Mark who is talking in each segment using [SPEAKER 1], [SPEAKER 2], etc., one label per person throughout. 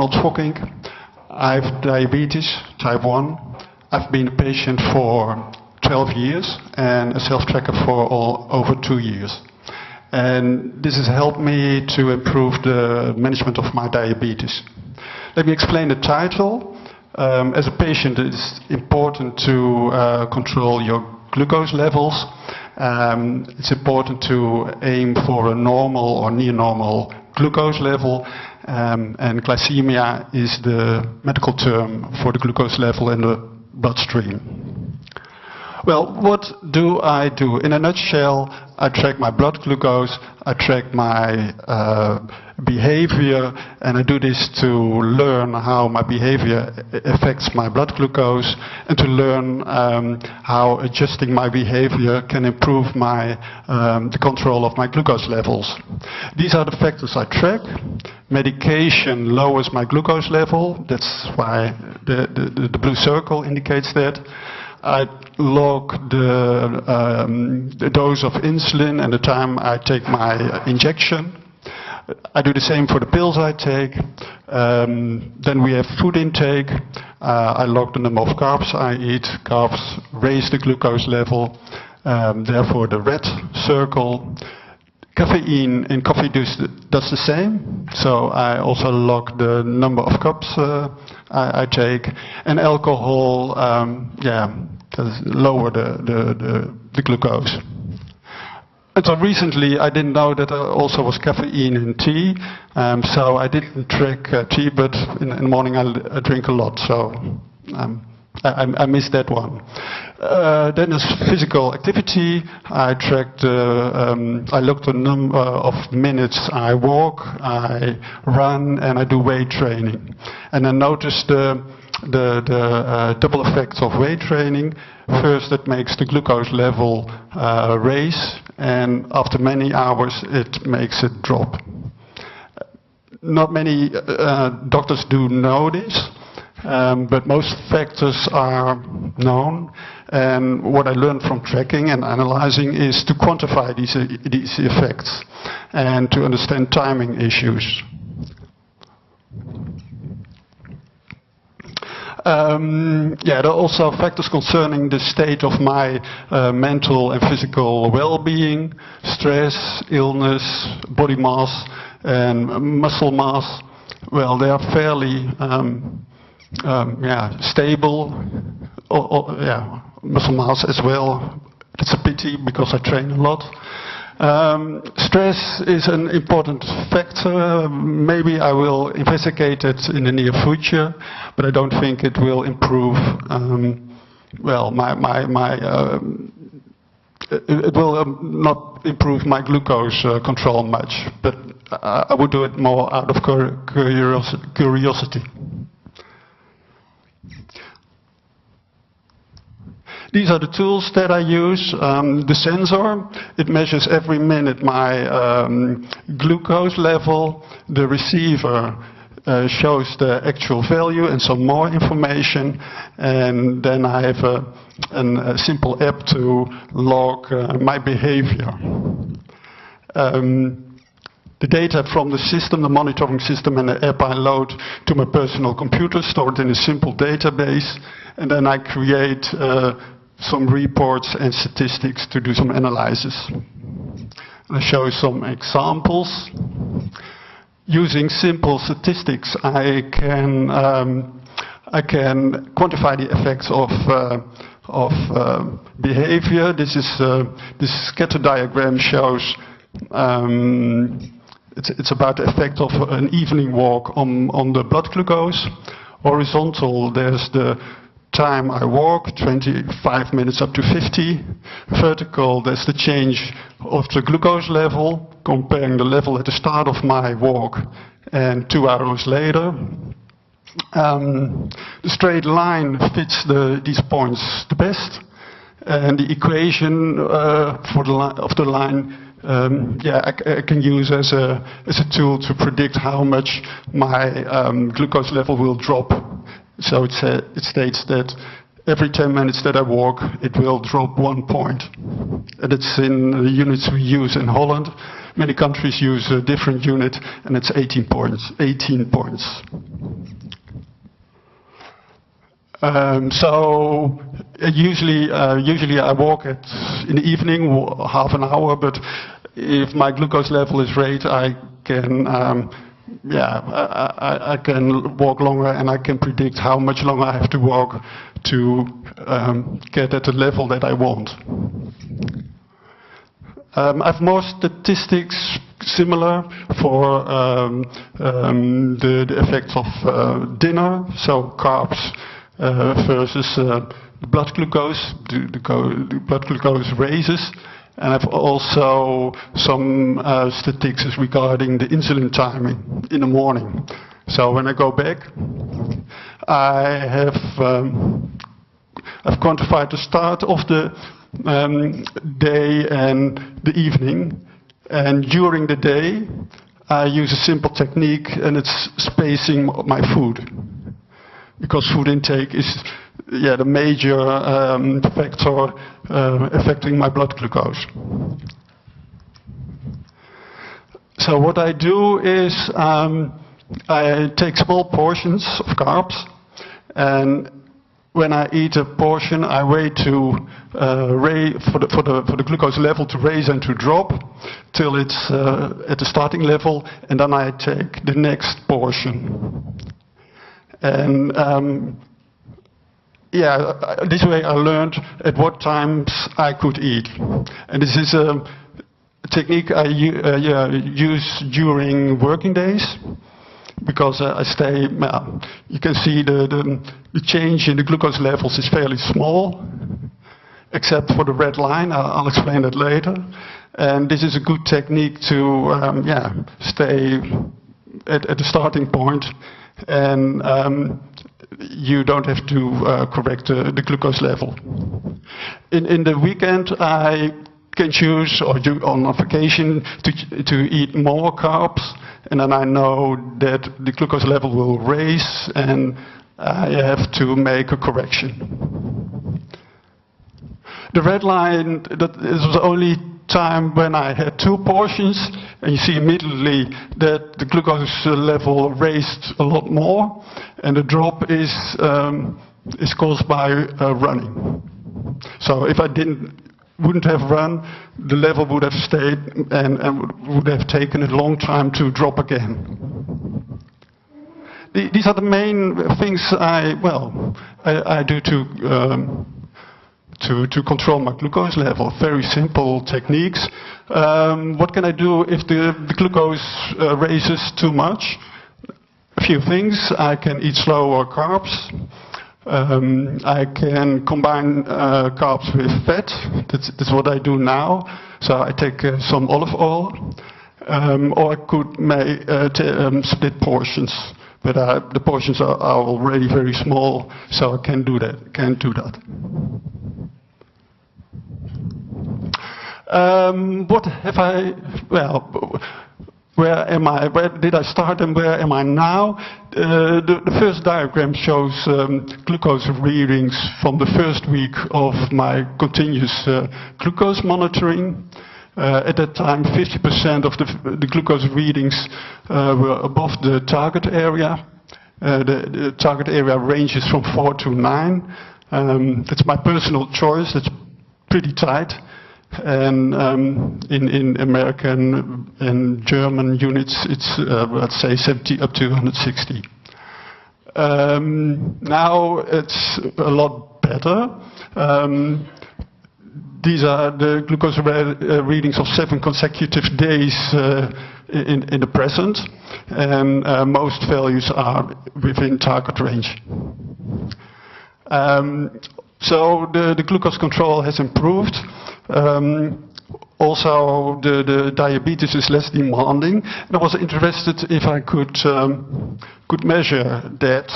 [SPEAKER 1] Ronald Fokking. I have diabetes, type 1. I've been a patient for 12 years and a self-tracker for over 2 years. And this has helped me to improve the management of my diabetes. Let me explain the title. As a patient, it's important to control your glucose levels. It's important to aim for a normal or near normal glucose level, and glycemia is the medical term for the glucose level in the bloodstream. Well, what do I do? In a nutshell, I track my blood glucose, I track my behavior, and I do this to learn how my behavior affects my blood glucose, and to learn how adjusting my behavior can improve the control of my glucose levels. These are the factors I track. Medication lowers my glucose level. That's why the blue circle indicates that. I log the dose of insulin and the time I take my injection. I do the same for the pills I take. Then we have food intake. I log the number of carbs I eat. Carbs raise the glucose level, therefore the red circle. Caffeine in coffee does the same, so I also log the number of cups I take, and alcohol, does lower the glucose. Until recently, I didn't know that there also was caffeine in tea, so I didn't drink tea, but in the morning I drink a lot, so I missed that one. Then there's physical activity. I tracked, I looked the number of minutes I walk, I run, and I do weight training. And I noticed the double effects of weight training. First, it makes the glucose level raise, and after many hours, it makes it drop. Not many doctors do know this. But most factors are known, and what I learned from tracking and analyzing is to quantify these effects and to understand timing issues. There are also factors concerning the state of my mental and physical well-being, stress, illness, body mass, and muscle mass. Well, they are fairly stable, muscle mass as well. It's a pity because I train a lot. Stress is an important factor. Maybe I will investigate it in the near future, but I don't think it will improve. It will not improve my glucose control much, but I would do it more out of curiosity. These are the tools that I use. The sensor, it measures every minute my glucose level. The receiver shows the actual value and some more information. And then I have a simple app to log my behavior. The data from the system, the monitoring system, and the app I load to my personal computer, stored in a simple database. And then I create some reports and statistics to do some analysis. I'll show you some examples. Using simple statistics, I can quantify the effects of behavior. This scatter diagram shows it's about the effect of an evening walk on the blood glucose. Horizontal, there's the time I walk, 25 minutes up to 50. Vertical, there's the change of the glucose level, comparing the level at the start of my walk and 2 hours later. The straight line fits these points the best, and the equation of the line I can use as a tool to predict how much my glucose level will drop. So it states that every 10 minutes that I walk, it will drop 1 point. And it's in the units we use in Holland. Many countries use a different unit, and it's 18 points. 18 points. So usually I walk in the evening, half an hour. But if my glucose level is right, I can I can walk longer, and I can predict how much longer I have to walk to get at the level that I want. I have more statistics similar for the effects of dinner, so carbs versus blood glucose. The blood glucose raises. And I've also some statistics regarding the insulin timing in the morning. So when I go back, I've quantified the start of the day and the evening. And during the day, I use a simple technique, and it's spacing my food. Because food intake is the major factor affecting my blood glucose. So what I do is I take small portions of carbs, and when I eat a portion, I wait to for the glucose level to raise and to drop till it's at the starting level, and then I take the next portion. And this way I learned at what times I could eat. And this is a technique I use during working days, because I stay, you can see the change in the glucose levels is fairly small, except for the red line. I'll explain that later. And this is a good technique to stay at the starting point, and you don't have to correct the glucose level. In the weekend, I can choose, or on a vacation, to eat more carbs, and then I know that the glucose level will raise, and I have to make a correction. The red line, that is the only time when I had 2 portions, and you see immediately that the glucose level raised a lot more, and the drop is caused by running. So if I wouldn't have run, the level would have stayed and would have taken a long time to drop again. These are the main things I do to control my glucose level. Very simple techniques. What can I do if the glucose raises too much? A few things. I can eat slower carbs. I can combine carbs with fat. That's what I do now. So I take some olive oil, or I could split portions. But the portions are already very small, so I can't do that. What have I? Well, where am I? Where did I start, and where am I now? The first diagram shows glucose readings from the first week of my continuous glucose monitoring. At that time, 50% of the glucose readings were above the target area. The target area ranges from 4 to 9. That's my personal choice. That's pretty tight. And in American and German units, it's let's say 70 up to 160. Now it's a lot better. These are the glucose readings of 7 consecutive days in the present, and most values are within target range. So the glucose control has improved. Also, the diabetes is less demanding, and I was interested if I could measure that.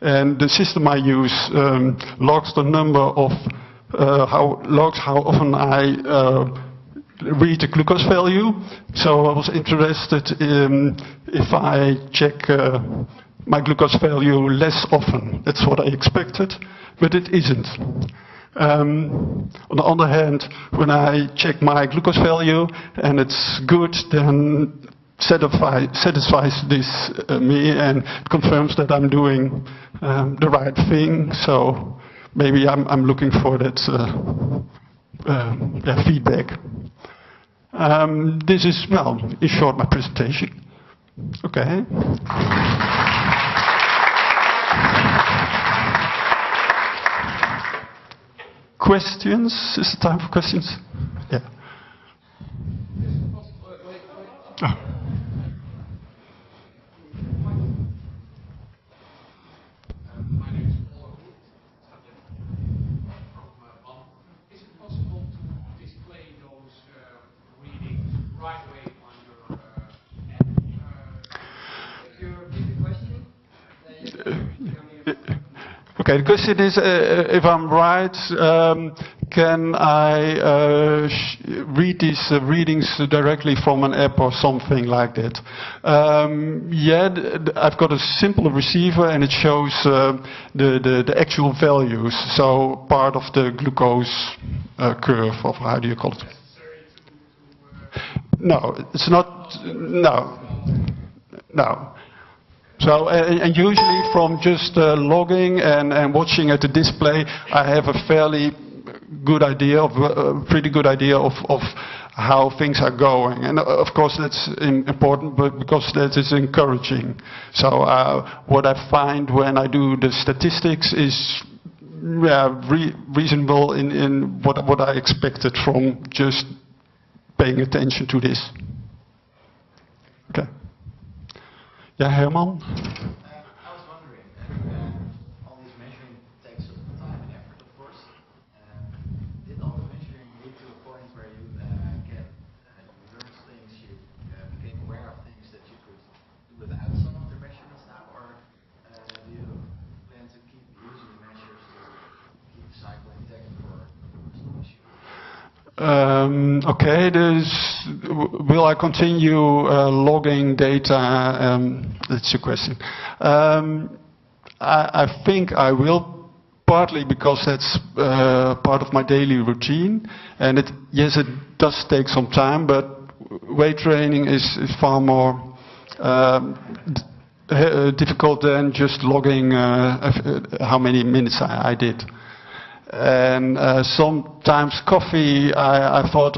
[SPEAKER 1] And the system I use logs the number of how often I read the glucose value. So I was interested in if I check my glucose value less often. That's what I expected, but it isn't. On the other hand, when I check my glucose value and it's good, then satisfies this me and confirms that I'm doing the right thing. So maybe I'm looking for that feedback. This is, well, in short, my presentation. Okay. Questions? Is it time for questions? Yeah. Oh.
[SPEAKER 2] My name is Paul. Is it possible to display those readings right away on your app? If you repeat the question?
[SPEAKER 1] Okay, the question is, if I'm right, can I read these readings directly from an app or something like that? Yeah, I've got a simple receiver and it shows the actual values, so part of the glucose curve, of how do you call it? No, it's not, no. So, and usually from just logging and watching at the display, I have a fairly good idea pretty good idea of how things are going. And of course that's important, but because that is encouraging. So what I find when I do the statistics is reasonable in what I expected from just paying attention to this. Okay. Yeah, Herman?
[SPEAKER 3] I was wondering, all this measuring takes time and effort, of course. Did all the measuring lead to a point where you learned things, you became aware of things that you could do without some of the measurements now, or do you plan to keep using the measures to keep the cycle intact for some issue?
[SPEAKER 1] Okay, will I continue logging data? That's your question. I think I will, partly because that's part of my daily routine, and yes, it does take some time, but weight training is far more difficult than just logging how many minutes I did. And sometimes coffee, I thought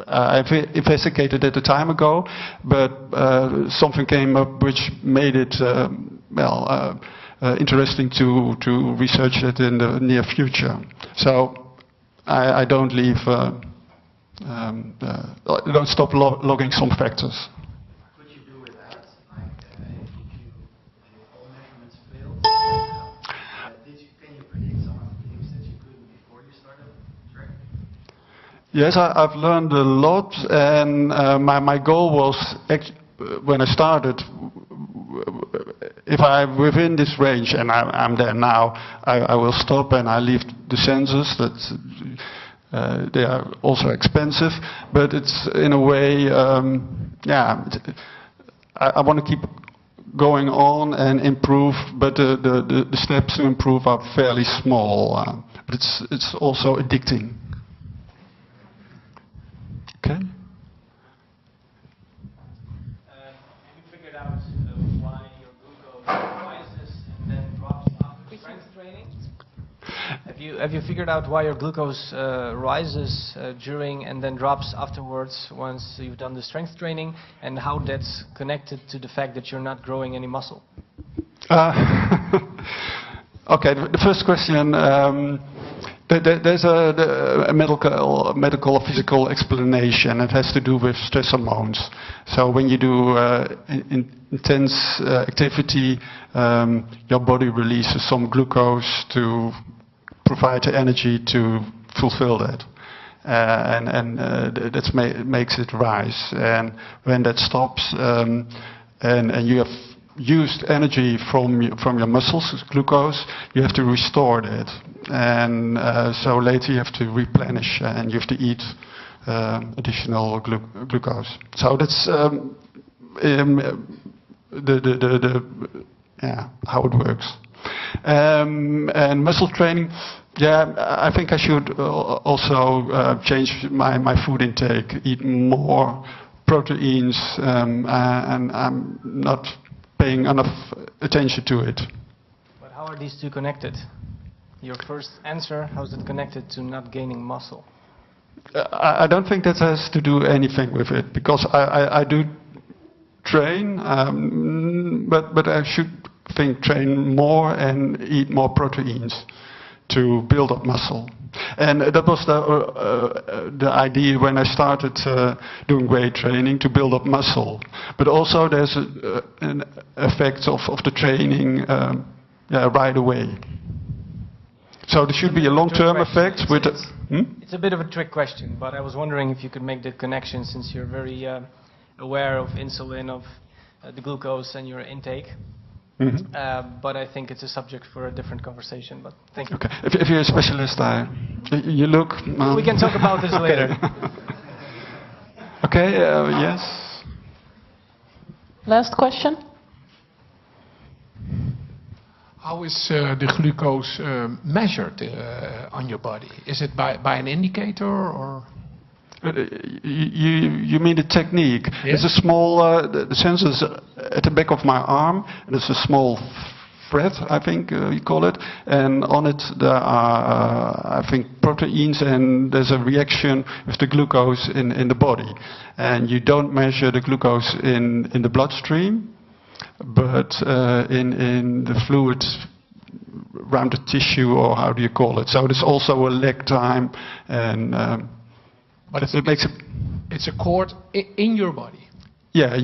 [SPEAKER 1] I've investigated it a time ago, but something came up which made it interesting to research it in the near future. So I don't leave, don't stop logging some factors.
[SPEAKER 3] Could you do without, like if all measurements failed? Can you predict some of the things that you couldn't before you started tracking?
[SPEAKER 1] Yes, I've learned a lot, and my goal was, when I started, if I'm within this range, and I'm there now, I will stop and I leave the sensors. They are also expensive, but it's in a way, I want to keep going on and improve, but the steps to improve are fairly small. But it's also addicting. Okay.
[SPEAKER 4] Have you figured out why your glucose rises and then drops after strength training? Have you figured out why your glucose rises during and then drops afterwards once you've done the strength training, and how that's connected to the fact that you're not growing any muscle?
[SPEAKER 1] Okay, the first question. There's a medical or physical explanation. It has to do with stress hormones. So when you do intense activity, your body releases some glucose to provide the energy to fulfill that. And that makes it rise. And when that stops, and you have used energy from your muscles, glucose, you have to restore that. And so later you have to replenish and you have to eat additional glucose. So that's how it works. And muscle training, Yeah, I think I should also change my food intake, eat more proteins, and I'm not paying enough attention to it.
[SPEAKER 4] But how are these two connected? Your first answer, how is it connected to not gaining muscle?
[SPEAKER 1] I don't think that has to do anything with it, because I do train, but I should train more and eat more proteins to build up muscle. And that was the idea when I started doing weight training, to build up muscle. But also there's an effect of the training right away. So there should be a long-term effect with it.
[SPEAKER 4] It's a bit of a trick question, but I was wondering if you could make the connection, since you're very aware of insulin, of the glucose and your intake. But I think it's a subject for a different conversation, but thank you.
[SPEAKER 1] Okay. If you're a specialist, you look...
[SPEAKER 4] We can talk about this later.
[SPEAKER 1] Okay, yes.
[SPEAKER 5] Last question.
[SPEAKER 2] How is the glucose measured on your body? Is it by an indicator or?
[SPEAKER 1] You mean the technique?
[SPEAKER 2] Yes.
[SPEAKER 1] It's a small, the sensor is at the back of my arm, and it's a small thread, I think you call it, and on it there are, I think, proteins, and there's a reaction with the glucose in the body. And you don't measure the glucose in the bloodstream, but in the fluids around the tissue, or how do you call it? So there's also a lag time, and
[SPEAKER 2] but
[SPEAKER 1] it makes it.
[SPEAKER 2] It's a cord in your body.
[SPEAKER 1] Yeah,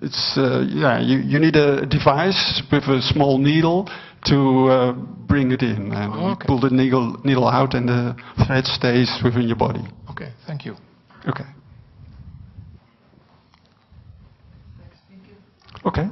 [SPEAKER 1] it's you need a device with a small needle to bring it in, and you pull the needle out, and the thread stays within your body.
[SPEAKER 2] Okay, thank you.
[SPEAKER 1] Okay. Okay.